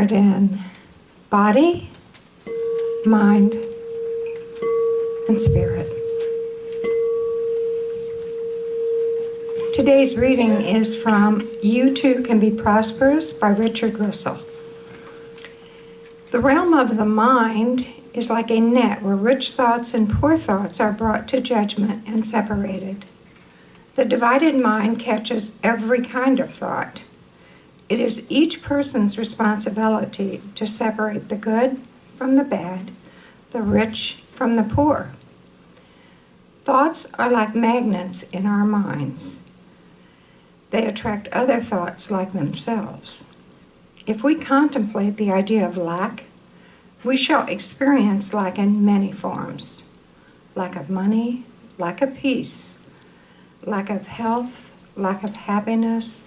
centered in body, mind, and spirit. Today's reading is from You Too Can Be Prosperous by Richard Russell. The realm of the mind is like a net where rich thoughts and poor thoughts are brought to judgment and separated. The divided mind catches every kind of thought. It is each person's responsibility to separate the good from the bad, the rich from the poor. Thoughts are like magnets in our minds. They attract other thoughts like themselves. If we contemplate the idea of lack, we shall experience lack in many forms. Lack of money, lack of peace, lack of health, lack of happiness,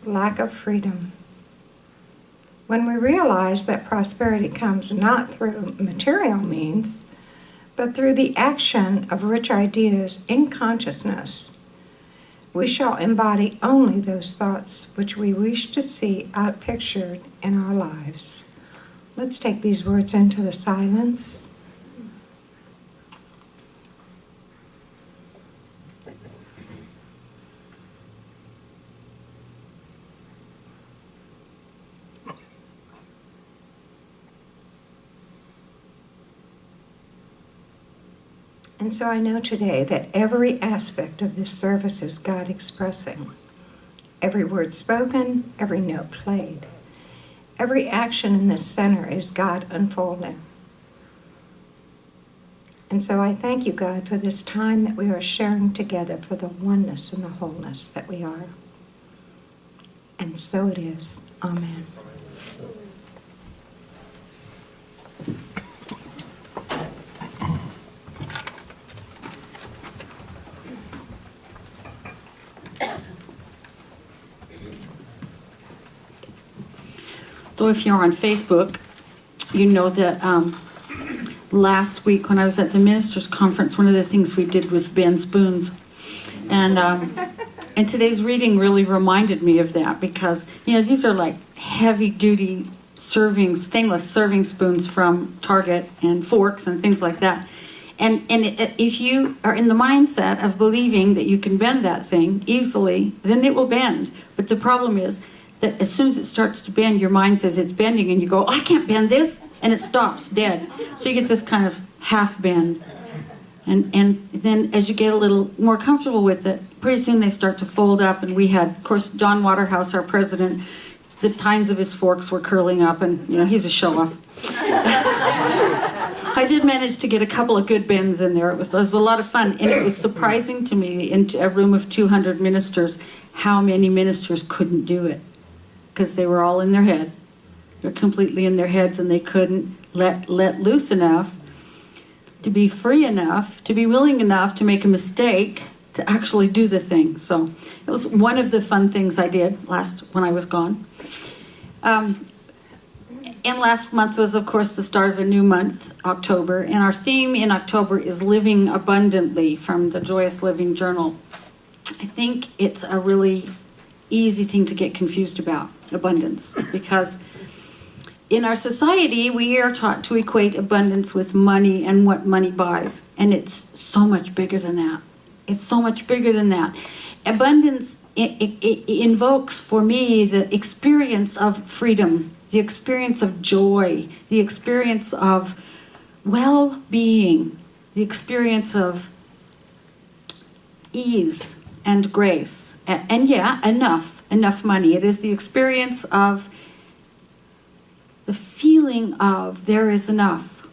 lack of freedom. When we realize that prosperity comes not through material means, but through the action of rich ideas in consciousness, we shall embody only those thoughts which we wish to see outpictured in our lives. Let's take these words into the silence. And so I know today that every aspect of this service is God expressing. Every word spoken, every note played. Every action in this center is God unfolding. And so I thank you, God, for this time that we are sharing together for the oneness and the wholeness that we are. And so it is. Amen. So if you're on Facebook, you know that last week when I was at the ministers' conference, one of the things we did was bend spoons. And today's reading really reminded me of that because, these are like heavy-duty stainless serving spoons from Target and forks and things like that. And if you are in the mindset of believing that you can bend that thing easily, then it will bend. But the problem is that as soon as it starts to bend, your mind says it's bending, and you go, I can't bend this, and it stops dead. So you get this kind of half bend. And then as you get a little more comfortable with it, pretty soon they start to fold up. And we had, of course, John Waterhouse, our president, the tines of his forks were curling up, and he's a show-off. I did manage to get a couple of good bends in there. It was a lot of fun, and it was surprising to me in a room of 200 ministers how many ministers couldn't do it. Because they were all in their head. They're completely in their heads, and they couldn't let loose enough to be free enough, to be willing enough to make a mistake, to actually do the thing. So it was one of the fun things I did when I was gone. And last month was, of course, the start of a new month, October. And our theme in October is Living Abundantly from the Joyous Living Journal. I think it's a really easy thing to get confused about, abundance, because in our society we are taught to equate abundance with money and what money buys, and it's so much bigger than that. It's so much bigger than that. Abundance it invokes for me the experience of freedom, the experience of joy, the experience of well-being, the experience of ease and grace. And yeah, enough money. It is the experience of the feeling of there is enough.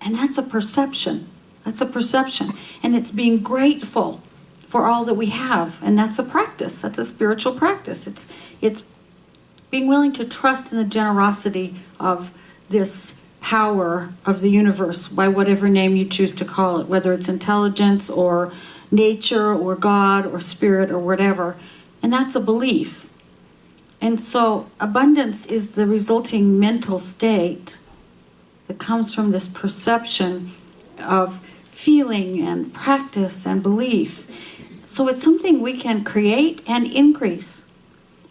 And that's a perception. That's a perception. And it's being grateful for all that we have. And that's a practice. That's a spiritual practice. It's being willing to trust in the generosity of this power of the universe, by whatever name you choose to call it, whether it's intelligence or nature or God or spirit or whatever. And that's a belief. And so abundance is the resulting mental state that comes from this perception of feeling and practice and belief. So it's something we can create and increase.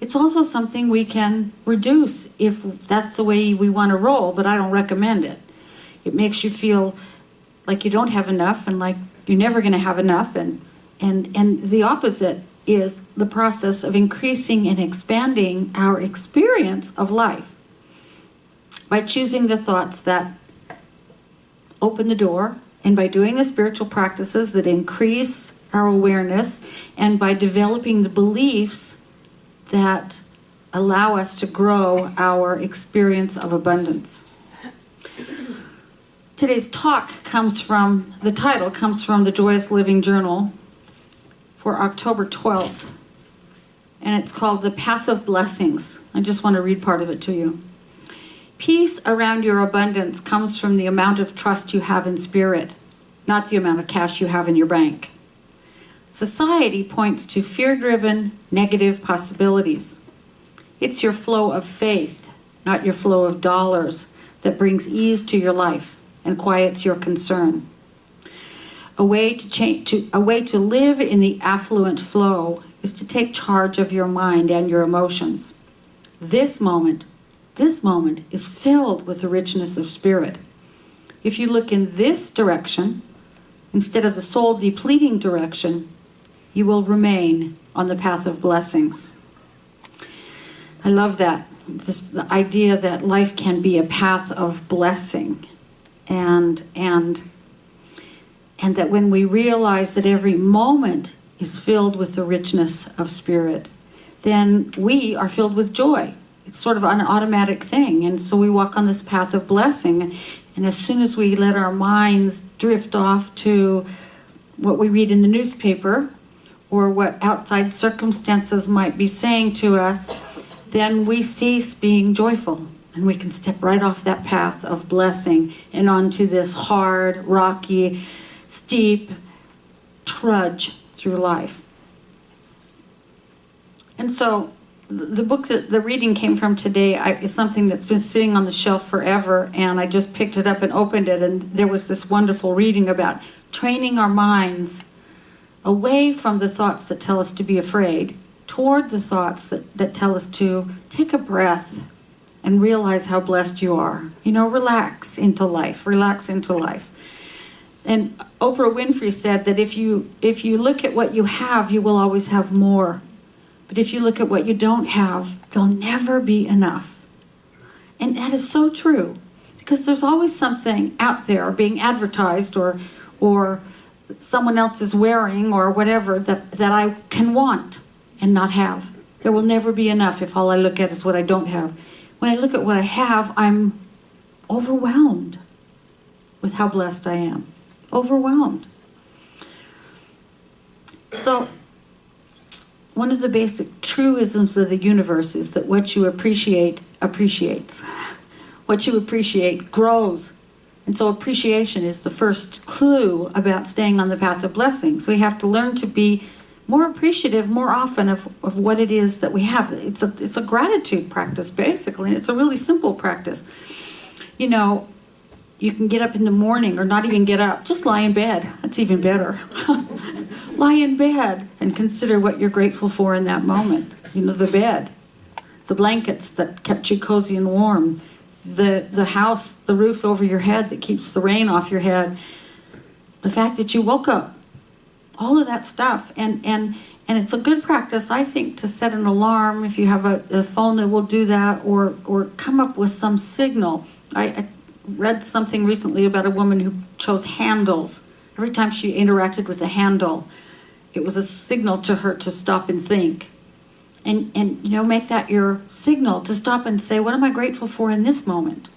It's also something we can reduce if that's the way we want to roll, but I don't recommend it. It makes you feel like you don't have enough and like you're never going to have enough. And the opposite is the process of increasing and expanding our experience of life by choosing the thoughts that open the door, and by doing the spiritual practices that increase our awareness, and by developing the beliefs that allow us to grow our experience of abundance. Today's talk the title comes from the Joyous Living Journal for October 12th, and it's called The Path of Blessings. I just want to read part of it to you. Peace around your abundance comes from the amount of trust you have in spirit, not the amount of cash you have in your bank. Society points to fear-driven, negative possibilities. It's your flow of faith, not your flow of dollars, that brings ease to your life and quiets your concern. A way to live in the affluent flow is to take charge of your mind and your emotions. This moment is filled with the richness of spirit. If you look in this direction, instead of the soul-depleting direction, you will remain on the path of blessings. I love that. The idea that life can be a path of blessing. And that when we realize that every moment is filled with the richness of spirit, then we are filled with joy. It's sort of an automatic thing. And so we walk on this path of blessing. And as soon as we let our minds drift off to what we read in the newspaper or what outside circumstances might be saying to us, then we cease being joyful. And we can step right off that path of blessing and onto this hard, rocky, steep trudge through life. And so the book that the reading came from today is something that's been sitting on the shelf forever, and I just picked it up and opened it, and there was this wonderful reading about training our minds away from the thoughts that tell us to be afraid, toward the thoughts that tell us to take a breath and realize how blessed you are. You know, relax into life. And Oprah Winfrey said that if you look at what you have, you will always have more. But if you look at what you don't have, there'll never be enough. And that is so true, because there's always something out there being advertised or someone else is wearing or whatever that I can want and not have. There will never be enough if all I look at is what I don't have. When I look at what I have, I'm overwhelmed with how blessed I am. Overwhelmed. So, one of the basic truisms of the universe is that what you appreciate appreciates. What you appreciate grows. And so appreciation is the first clue about staying on the path of blessings. We have to learn to be more appreciative more often of what it is that we have. It's a gratitude practice, basically, and it's a really simple practice. You know, you can get up in the morning or not even get up. Just lie in bed. That's even better. Lie in bed and consider what you're grateful for in that moment. You know, the bed, the blankets that kept you cozy and warm, the house, the roof over your head that keeps the rain off your head, the fact that you woke up, all of that stuff. And it's a good practice, I think, to set an alarm if you have a phone that will do that, or come up with some signal. I read something recently about a woman who chose handles. Every time she interacted with a handle, it was a signal to her to stop and think. And you know, make that your signal to stop and say, what am I grateful for in this moment?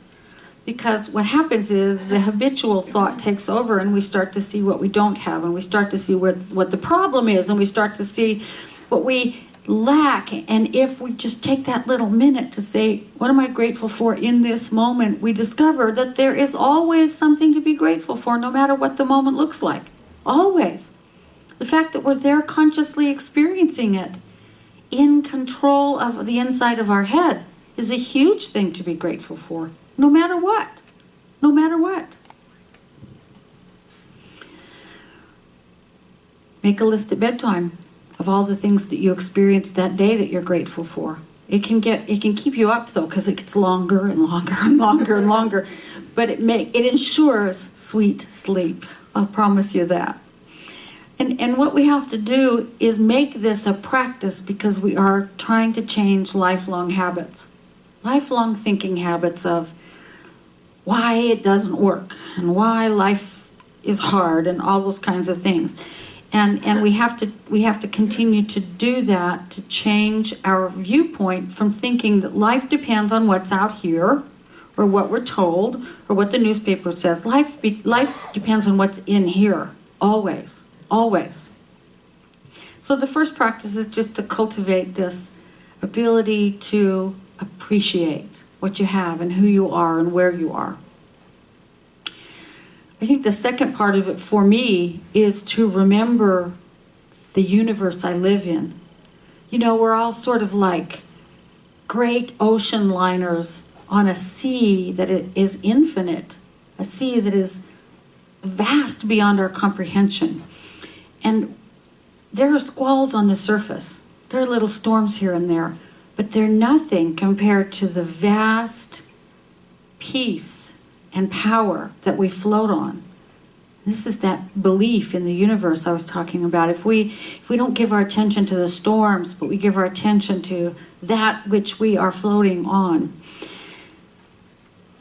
Because what happens is the habitual thought takes over, and we start to see what we don't have, and we start to see what the problem is, and we start to see what we lack. And if we just take that little minute to say, what am I grateful for in this moment, we discover that there is always something to be grateful for, no matter what the moment looks like. Always. The fact that we're there consciously experiencing it, in control of the inside of our head, is a huge thing to be grateful for, no matter what. No matter what. Make a list at bedtime. of all the things that you experienced that day that you're grateful for. It can keep you up though, because it gets longer and longer and longer and longer. But it ensures sweet sleep. I'll promise you that. And what we have to do is make this a practice, because we are trying to change lifelong habits. Lifelong thinking habits of why it doesn't work and why life is hard and all those kinds of things. And we have to continue to do that, to change our viewpoint from thinking that life depends on what's out here, or what we're told, or what the newspaper says. Life depends on what's in here, always, always. So the first practice is just to cultivate this ability to appreciate what you have and who you are and where you are. I think the second part of it for me is to remember the universe I live in. You know, we're all sort of like great ocean liners on a sea that is infinite, a sea that is vast beyond our comprehension. And there are squalls on the surface. There are little storms here and there, but they're nothing compared to the vast peace and power that we float on. This is that belief in the universe I was talking about. If we don't give our attention to the storms, but we give our attention to that which we are floating on,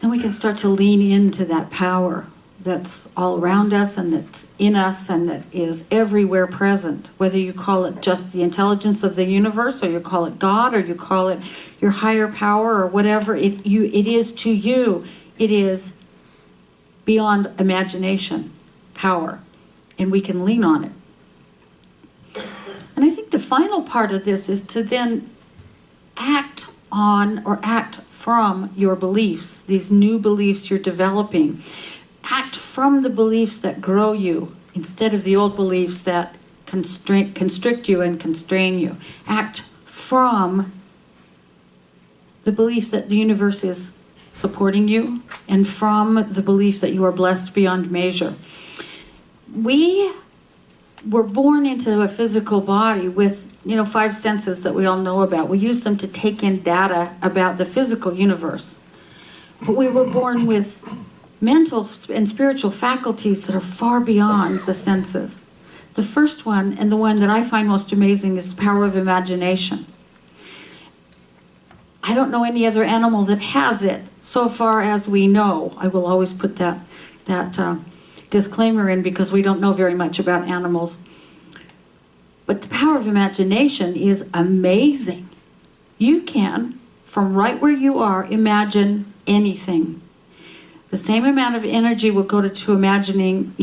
then we can start to lean into that power that's all around us and that's in us and that is everywhere present. Whether you call it just the intelligence of the universe, or you call it God, or you call it your higher power, or whatever it is to you, it is beyond imagination power, and we can lean on it. And I think the final part of this is to then act on or act from your beliefs, these new beliefs you're developing. Act from the beliefs that grow you instead of the old beliefs that constrict you and constrain you. Act from the belief that the universe is supporting you, and from the belief that you are blessed beyond measure. We were born into a physical body with, 5 senses that we all know about. We use them to take in data about the physical universe. But we were born with mental and spiritual faculties that are far beyond the senses. The first one, and the one that I find most amazing, is the power of imagination. I don't know any other animal that has it, so far as we know. I will always put that disclaimer in, because we don't know very much about animals. But the power of imagination is amazing. You can, from right where you are, imagine anything. The same amount of energy will go to imagining,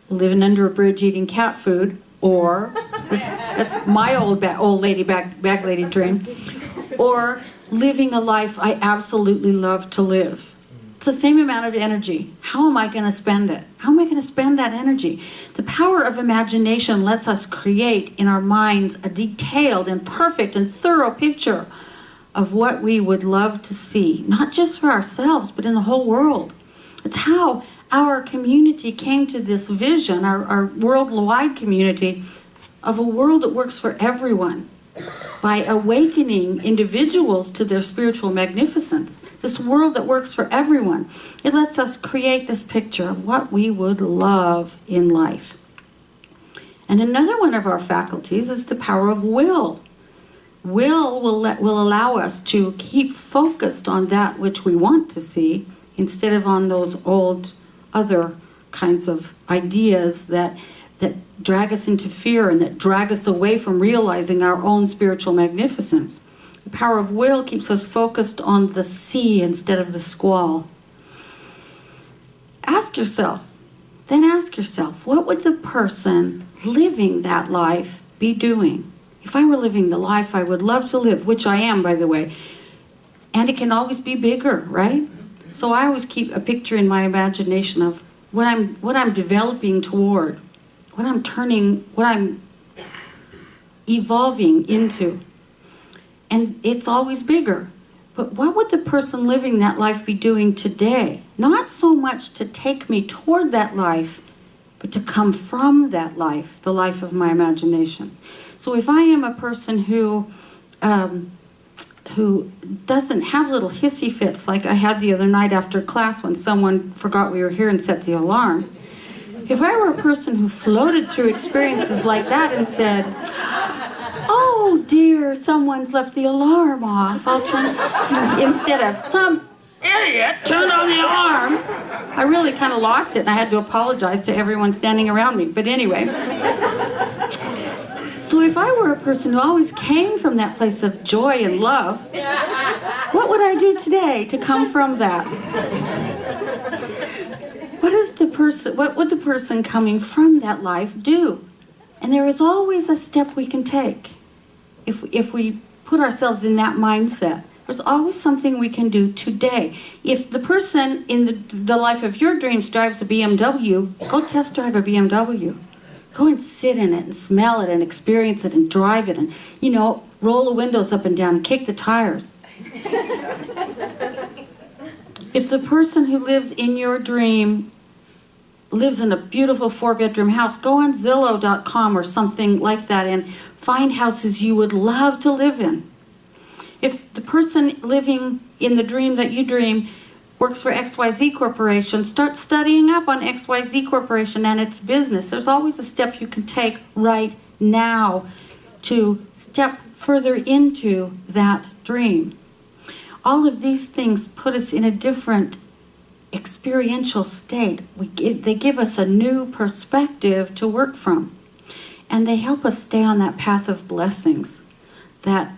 living under a bridge eating cat food, or that's my old lady bag lady dream, or living a life I absolutely love to live. It's the same amount of energy. How am I going to spend it? How am I going to spend that energy? The power of imagination lets us create in our minds a detailed and perfect and thorough picture of what we would love to see, not just for ourselves, but in the whole world. It's how our community came to this vision, our worldwide community, of a world that works for everyone, by awakening individuals to their spiritual magnificence. This world that works for everyone. It lets us create this picture of what we would love in life. And another one of our faculties is the power of will. Will allow us to keep focused on that which we want to see, instead of on those old other kinds of ideas that drag us into fear and that drag us away from realizing our own spiritual magnificence. The power of will keeps us focused on the sea instead of the squall. Ask yourself, what would the person living that life be doing? If I were living the life I would love to live, which I am, by the way, and it can always be bigger, right? So I always keep a picture in my imagination of what I'm developing toward, what I'm evolving into. And it's always bigger. But what would the person living that life be doing today? Not so much to take me toward that life but to come from that life, the life of my imagination. So if I am a person who doesn't have little hissy fits like I had the other night after class when someone forgot we were here and set the alarm, if I were a person who floated through experiences like that and said, oh dear, someone's left the alarm off, I'll turn, instead of some idiot turned on the alarm, I really kind of lost it and I had to apologize to everyone standing around me. But anyway, so if I were a person who always came from that place of joy and love, what would I do today to come from that? What would the person coming from that life do? And there is always a step we can take. If we put ourselves in that mindset, there's always something we can do today. If the person in the life of your dreams drives a BMW, go test drive a BMW. Go and sit in it and smell it and experience it and drive it and, roll the windows up and down and kick the tires. If the person who lives in your dream lives in a beautiful 4-bedroom house, go on Zillow.com or something like that and find houses you would love to live in. If the person living in the dream that you dream works for XYZ Corporation, start studying up on XYZ Corporation and its business. There's always a step you can take right now to step further into that dream. All of these things put us in a different experiential state. They give us a new perspective to work from. And they help us stay on that path of blessings that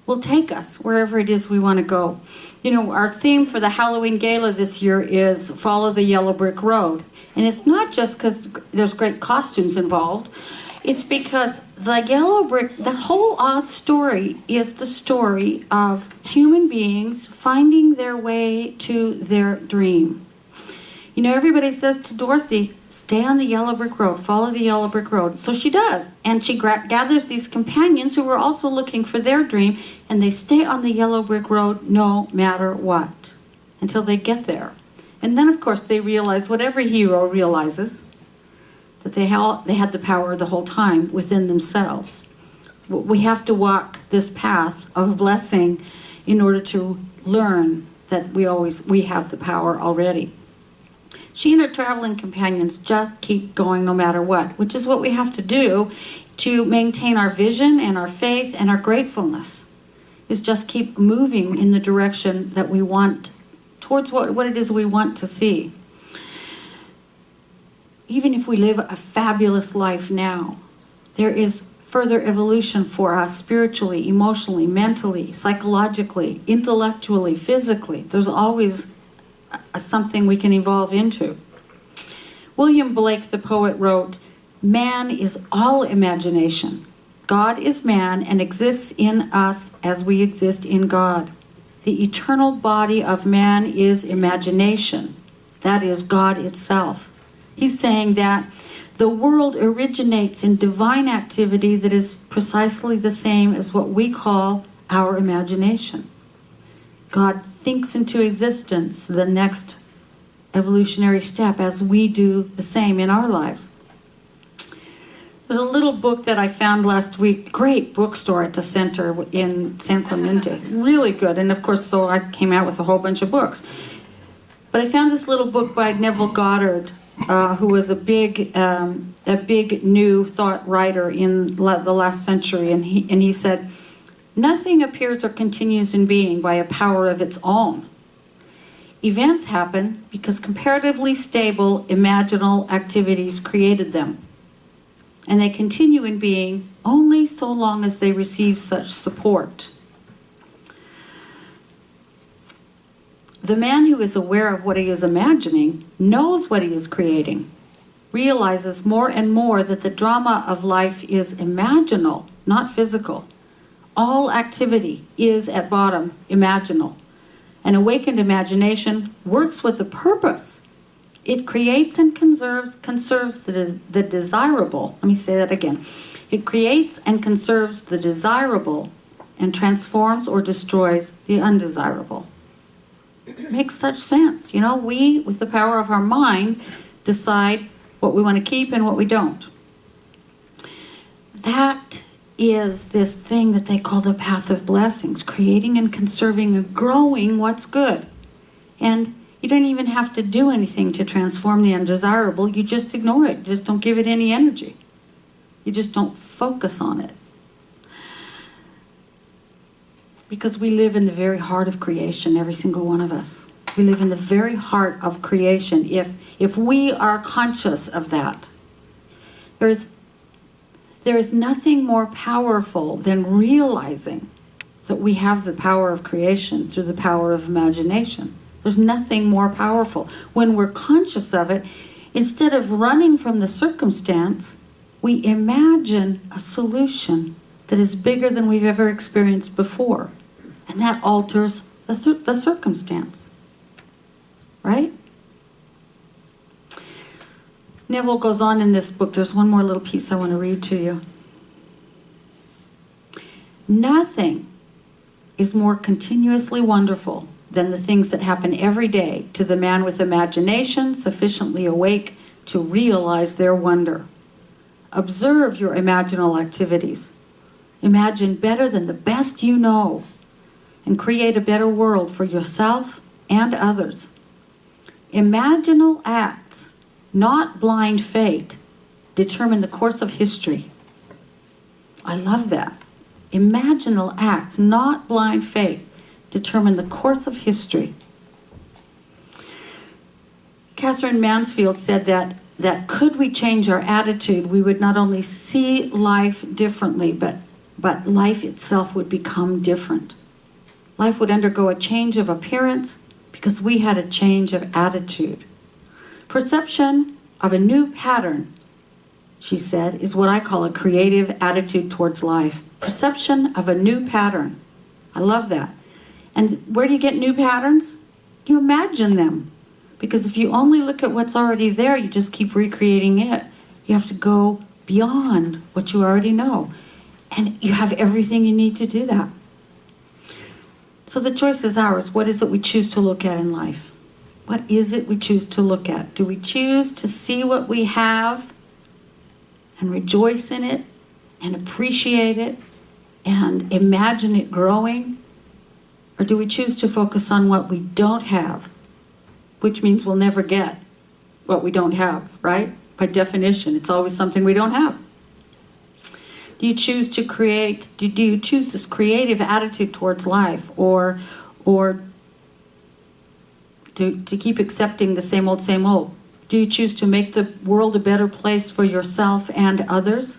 will take us wherever it is we want to go. Our theme for the Halloween Gala this year is Follow the Yellow Brick Road. And it's not just because there's great costumes involved. It's because the yellow brick, the whole Oz story is the story of human beings finding their way to their dream. Everybody says to Dorothy, stay on the yellow brick road, follow the yellow brick road. So she does. And she gathers these companions who are also looking for their dream, and they stay on the yellow brick road no matter what until they get there. And then, of course, they realize what every hero realizes, that they had the power the whole time within themselves. We have to walk this path of blessing in order to learn that we have the power already. She and her traveling companions just keep going no matter what, which is what we have to do to maintain our vision and our faith and our gratefulness, is just keep moving in the direction that we want, towards what it is we want to see. Even if we live a fabulous life now, there is further evolution for us spiritually, emotionally, mentally, psychologically, intellectually, physically. There's always something we can evolve into. William Blake, the poet, wrote, "Man is all imagination. God is man and exists in us as we exist in God. The eternal body of man is imagination. That is God itself." He's saying that the world originates in divine activity that is precisely the same as what we call our imagination. God thinks into existence the next evolutionary step as we do the same in our lives. There's a little book that I found last week, great bookstore at the center in San Clemente, really good. And of course, so I came out with a whole bunch of books. But I found this little book by Neville Goddard, who was a big new thought writer in the last century. And he said, "Nothing appears or continues in being by a power of its own. Events happen because comparatively stable, imaginal activities created them. And they continue in being only so long as they receive such support. The man who is aware of what he is imagining knows what he is creating, realizes more and more that the drama of life is imaginal, not physical. All activity is, at bottom, imaginal. An awakened imagination works with a purpose. It creates and conserves the desirable." Let me say that again. It creates and conserves the desirable and transforms or destroys the undesirable. It makes such sense. We, with the power of our mind, decide what we want to keep and what we don't. That is this thing that they call the path of blessings, creating and conserving and growing what's good. And you don't even have to do anything to transform the undesirable. You just ignore it. Just don't give it any energy. You just don't focus on it. Because we live in the very heart of creation, every single one of us. We live in the very heart of creation. If we are conscious of that, there is nothing more powerful than realizing that we have the power of creation through the power of imagination. There's nothing more powerful. When we're conscious of it, instead of running from the circumstance, we imagine a solution that is bigger than we've ever experienced before. And that alters the circumstance. Right? Neville goes on in this book. There's one more little piece I want to read to you. Nothing is more continuously wonderful than the things that happen every day to the man with imagination sufficiently awake to realize their wonder. Observe your imaginal activities. Imagine better than the best you know, and create a better world for yourself and others. Imaginal acts, not blind fate, determine the course of history. I love that. Imaginal acts, not blind fate, determine the course of history. Catherine Mansfield said that could we change our attitude, we would not only see life differently, but life itself would become different. Life would undergo a change of appearance because we had a change of attitude. Perception of a new pattern, she said, is what I call a creative attitude towards life. Perception of a new pattern. I love that. And where do you get new patterns? You imagine them. Because if you only look at what's already there, you just keep recreating it. You have to go beyond what you already know. And you have everything you need to do that. So the choice is ours. What is it we choose to look at in life? What is it we choose to look at? Do we choose to see what we have and rejoice in it and appreciate it and imagine it growing? Or do we choose to focus on what we don't have, which means we'll never get what we don't have, right? By definition, it's always something we don't have. Do you choose to create, do you choose this creative attitude towards life, or to keep accepting the same old, same old? Do you choose to make the world a better place for yourself and others?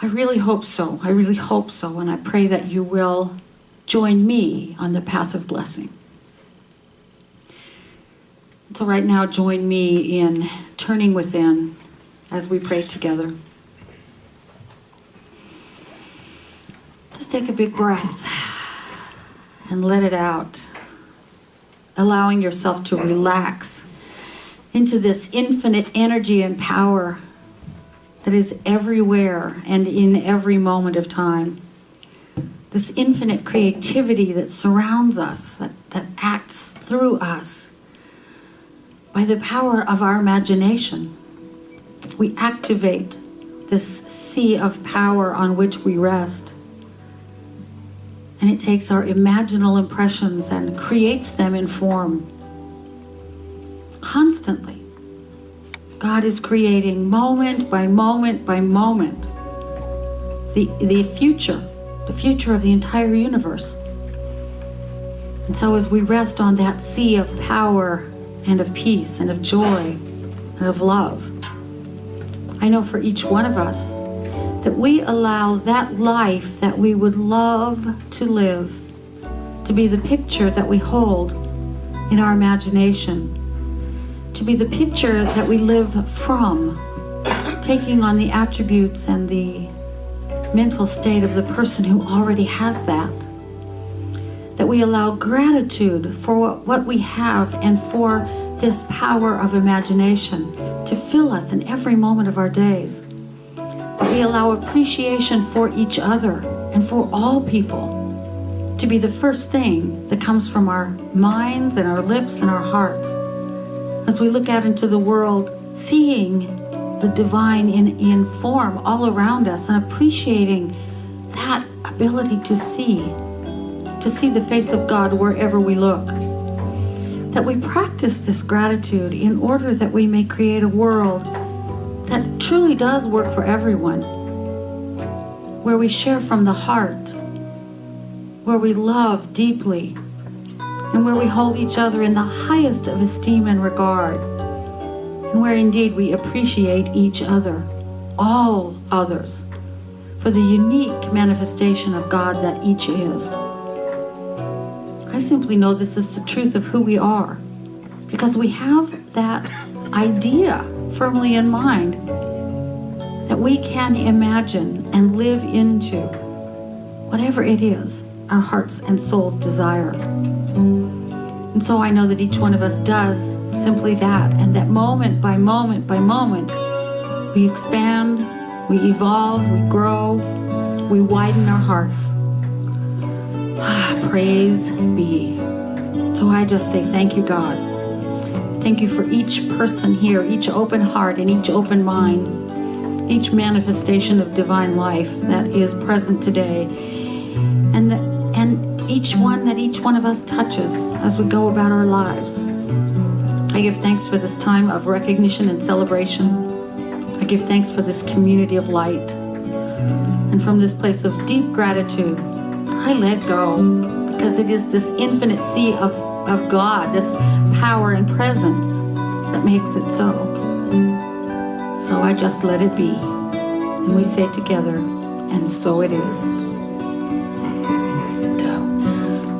I really hope so. I really hope so. And I pray that you will join me on the path of blessing. So right now, join me in turning within as we pray together. Just take a big breath and let it out, allowing yourself to relax into this infinite energy and power that is everywhere and in every moment of time. This infinite creativity that surrounds us, that acts through us. By the power of our imagination, we activate this sea of power on which we rest. And it takes our imaginal impressions and creates them in form. Constantly, God is creating moment by moment by moment the future of the entire universe. And so as we rest on that sea of power and of peace and of joy and of love, I know for each one of us that we allow that life that we would love to live to be the picture that we hold in our imagination, to be the picture that we live from, taking on the attributes and the mental state of the person who already has that. That we allow gratitude for what we have and for this power of imagination to fill us in every moment of our days. That we allow appreciation for each other and for all people to be the first thing that comes from our minds and our lips and our hearts. As we look out into the world seeing the divine in form all around us and appreciating that ability to see the face of God wherever we look. That we practice this gratitude in order that we may create a world that truly does work for everyone, where we share from the heart, where we love deeply, and where we hold each other in the highest of esteem and regard, and where indeed we appreciate each other, all others, for the unique manifestation of God that each is. I simply know this is the truth of who we are, because we have that idea firmly in mind that we can imagine and live into whatever it is our hearts and souls desire. And so I know that each one of us does simply that, and that moment by moment by moment, we expand, we evolve, we grow, we widen our hearts. Praise be. So I just say thank you, God. Thank you for each person here, each open heart and each open mind, each manifestation of divine life that is present today, and each one that each one of us touches as we go about our lives. I give thanks for this time of recognition and celebration. I give thanks for this community of light. And from this place of deep gratitude, I let go, because it is this infinite sea of God, this power and presence that makes it so. So I just let it be. And we say together, and so it is.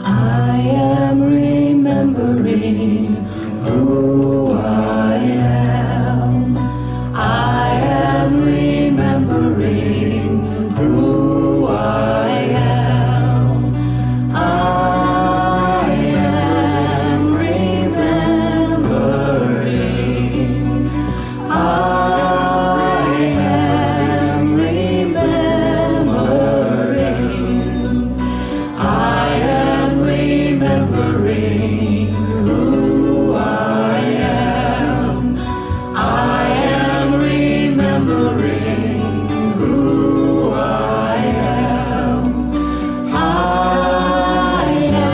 I am remembering who I am. I am remembering who I am. I am remembering. I am remembering. I am remembering who I am. I am remembering who I am. I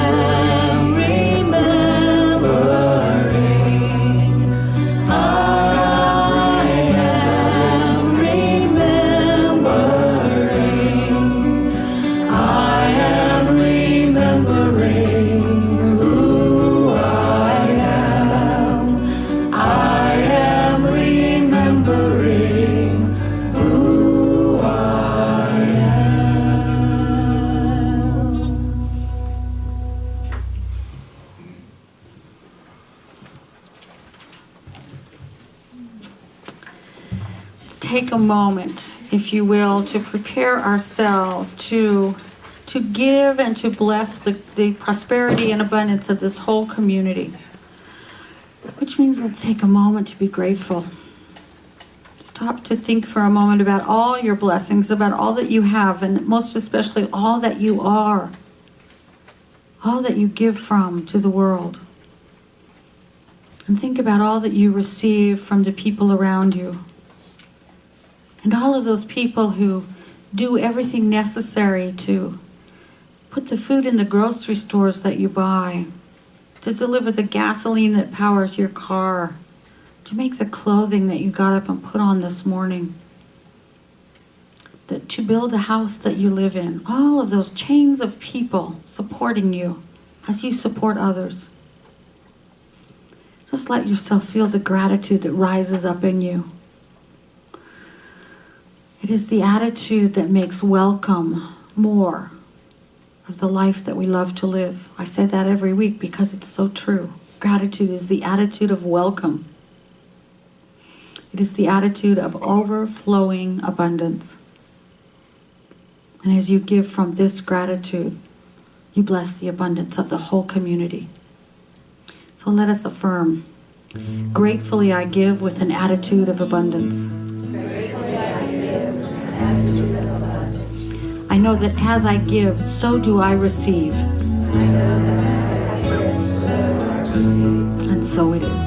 am remembering. I am remembering. I am remembering who I am. I am remembering who I am. Let's take a moment, if you will, to prepare ourselves to give and to bless the prosperity and abundance of this whole community. Which means let's take a moment to be grateful. Stop to think for a moment about all your blessings, about all that you have, and most especially all that you are, all that you give from to the world. And think about all that you receive from the people around you. And all of those people who do everything necessary to put the food in the grocery stores that you buy, to deliver the gasoline that powers your car, to make the clothing that you got up and put on this morning, to build the house that you live in. All of those chains of people supporting you as you support others. Just let yourself feel the gratitude that rises up in you. It is the attitude that makes welcome more of the life that we love to live. I say that every week because it's so true. Gratitude is the attitude of welcome. It is the attitude of overflowing abundance. And as you give from this gratitude, you bless the abundance of the whole community. So let us affirm, gratefully I give with an attitude of abundance. I know that as I give, so do I receive. And so it is.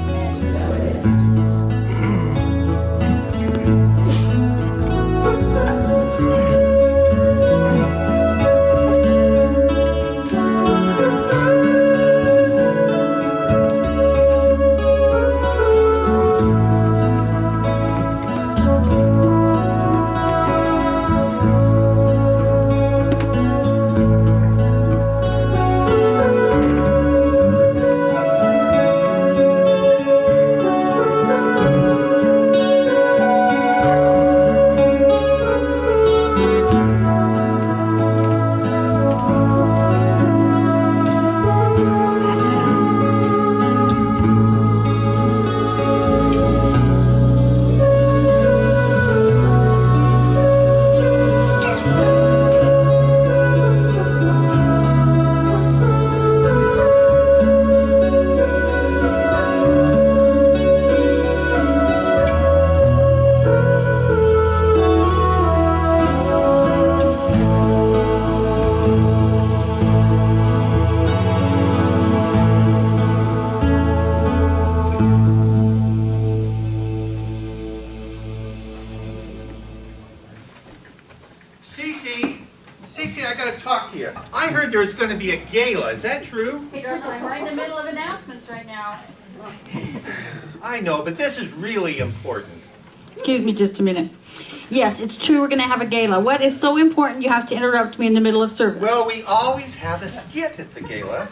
there's going to be a gala. Is that true? Hey, Darth, I'm right in the middle of announcements right now. I know, but this is really important. Excuse me just a minute. Yes, it's true we're going to have a gala. What is so important you have to interrupt me in the middle of service? Well, we always have a skit at the gala.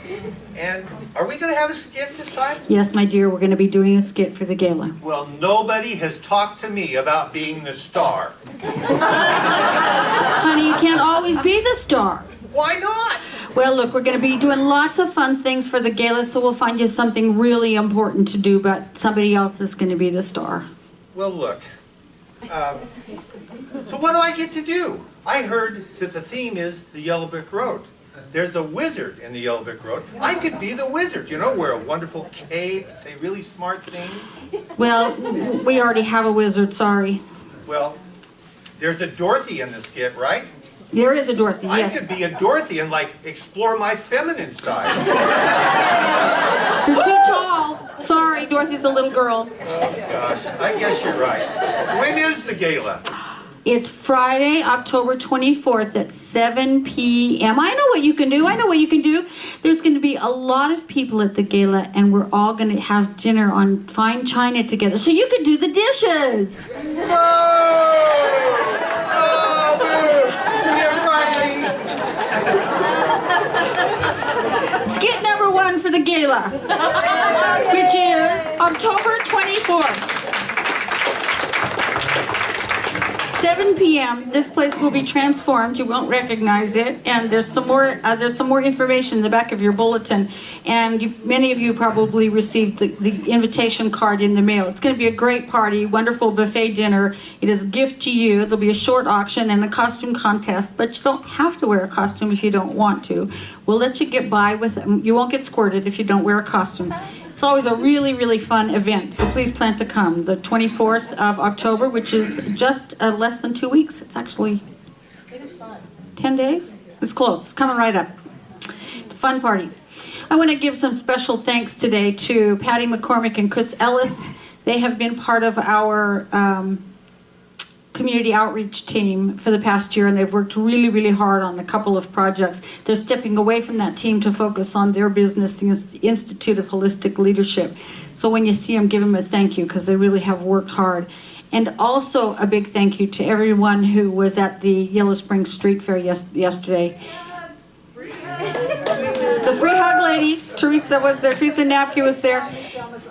And are we going to have a skit this time? Yes, my dear, we're going to be doing a skit for the gala. Well, nobody has talked to me about being the star. Honey, you can't always be the star. Why not? Well, look, we're going to be doing lots of fun things for the gala, so we'll find you something really important to do, but somebody else is going to be the star. Well, look. So what do I get to do? I heard that the theme is the Yellow Brick Road. There's a wizard in the Yellow Brick Road. I could be the wizard, you know, wear a wonderful cape, say really smart things. Well, we already have a wizard, sorry. Well, there's a Dorothy in the skit, right? There is a Dorothy, I yes. could be a Dorothy and, like, explore my feminine side. You're too tall. Sorry, Dorothy's a little girl. Oh, gosh. I guess you're right. When is the gala? It's Friday, October 24th at 7 p.m. I know what you can do. I know what you can do. There's going to be a lot of people at the gala, and we're all going to have dinner on fine china together. So you could do the dishes. Whoa! Oh, boo! Skit number 1 for the gala, which is October 24th. 7 p.m. This place will be transformed. You won't recognize it, and there's some more information in the back of your bulletin. And many of you probably received the invitation card in the mail. It's going to be a great party, wonderful buffet dinner. It is a gift to you. There'll be a short auction and a costume contest, but you don't have to wear a costume if you don't want to. We'll let you get by with it. You won't get squirted if you don't wear a costume. It's always a really, really fun event, so please plan to come. The 24th of October, which is just less than 2 weeks. It's actually 10 days. It's close. It's coming right up. It's a fun party. I want to give some special thanks today to Patty McCormick and Chris Ellis. They have been part of our community outreach team for the past year, and they've worked really, really hard on a couple of projects. They're stepping away from that team to focus on their business, the Institute of Holistic Leadership. So when you see them, give them a thank you, because they really have worked hard. And also a big thank you to everyone who was at the Yellow Springs Street Fair yesterday. The Free Hug Lady, Teresa was there, Teresa Napke was there.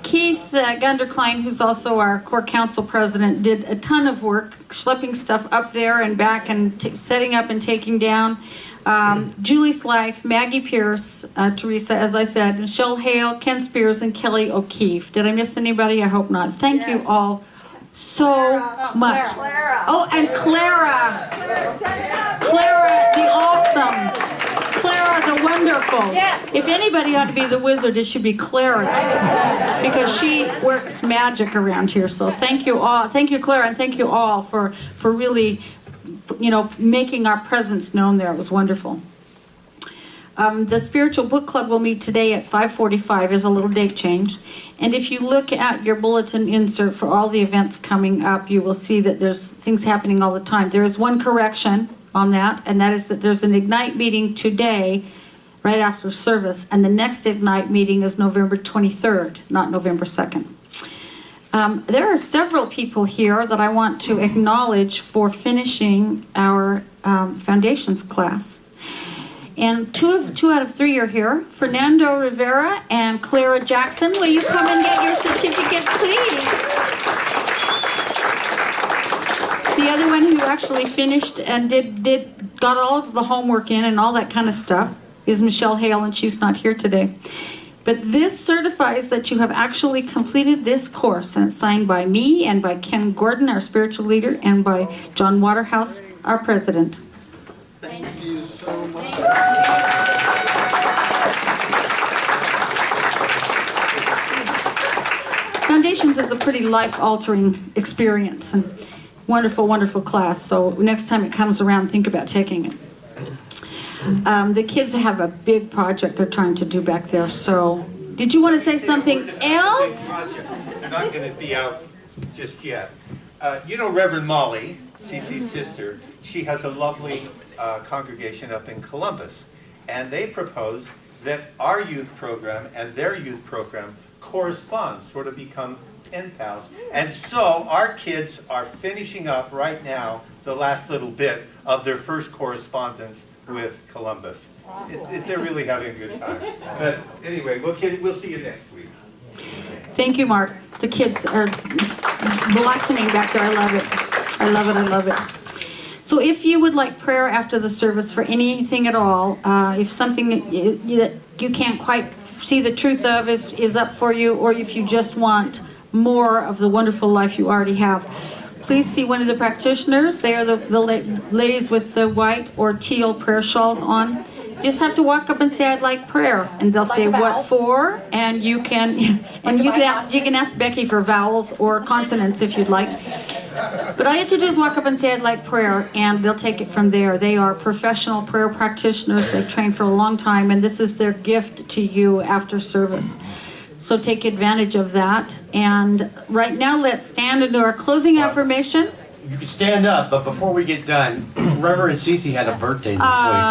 Keith Gunderklein, who's also our core council president, did a ton of work schlepping stuff up there and back and setting up and taking down. Julie Slife, Maggie Pierce, Teresa, as I said, Michelle Hale, Ken Spears, and Kelly O'Keefe. Did I miss anybody? I hope not. Thank you all so much. Clara. Oh, and Clara. Clara the awesome. Clara the wonderful. Yes. If anybody ought to be the wizard, it should be Clara, because she works magic around here. So thank you all. Thank you, Clara, and thank you all for really, making our presence known there. It was wonderful. The Spiritual Book Club will meet today at 5:45. There's a little date change. And if you look at your bulletin insert for all the events coming up, you will see that there's things happening all the time. There is one correction on that, and that is that there's an Ignite meeting today, right after service, and the next Ignite meeting is November 23rd, not November 2nd. There are several people here that I want to acknowledge for finishing our foundations class. And two out of three are here. Fernando Rivera and Clara Jackson. Will you come and get your certificates, please? The other one who actually finished and got all of the homework in and all that kind of stuff is Michelle Hale, and she's not here today. But this certifies that you have actually completed this course, and it's signed by me and by Ken Gordon, our spiritual leader, and by John Waterhouse, our president. Thank you so much. Foundations is a pretty life-altering experience and wonderful, wonderful class. So next time it comes around, think about taking it. The kids have a big project they're trying to do back there. So, did you want to say something else? They're not going to be out just yet. Reverend Molly, Cece's sister, she has a lovely congregation up in Columbus. and they proposed that our youth program and their youth program correspond, sort of become pen pals. And so our kids are finishing up right now the last little bit of their first correspondence with Columbus. They're really having a good time. But anyway, we'll see you next week. Thank you, Mark. The kids are blossoming back there. I love it. I love it. I love it. So if you would like prayer after the service for anything at all, if something that you can't quite see the truth of is up for you, or if you just want more of the wonderful life you already have, please see one of the practitioners. They are the ladies with the white or teal prayer shawls on. You just have to walk up and say, "I'd like prayer," and they'll say, "What for?" And you can ask Becky for vowels or consonants if you'd like. But all you have to do is walk up and say, "I'd like prayer," and they'll take it from there. They are professional prayer practitioners. They've trained for a long time, and this is their gift to you after service. So take advantage of that. And right now, let's stand and do our closing affirmation. You can stand up, but before we get done, Reverend Cece had a birthday this week.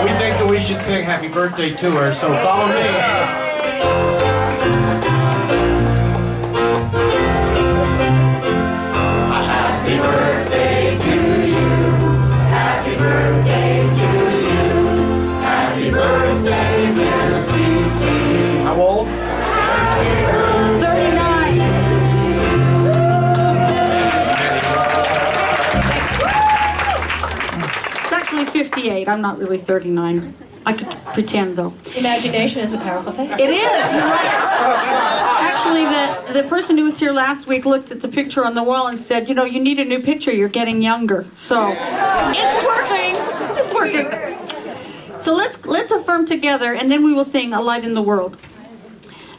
We think that we should sing happy birthday to her, so follow me. Happy birthday to you. Happy birthday to you. Happy birthday, dear Cece. How old? 39. It's actually 58. I'm not really 39. I could pretend, though. Imagination is a powerful thing. It is. You're right. Actually, the person who was here last week looked at the picture on the wall and said, "You know, you need a new picture. You're getting younger." So it's working. It's working. So let's affirm together, and then we will sing "A Light in the World."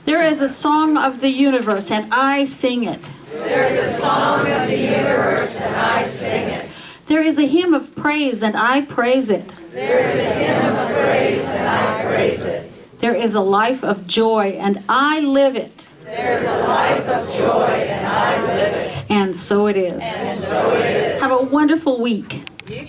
There is a song of the universe, and I sing it. There is a song of the universe, and I sing it. There is a hymn of praise, and I praise it. There is a hymn of praise, and I praise it. There is a life of joy, and I live it. There is a life of joy, and I live it. And so it is. And so it is. Have a wonderful week. You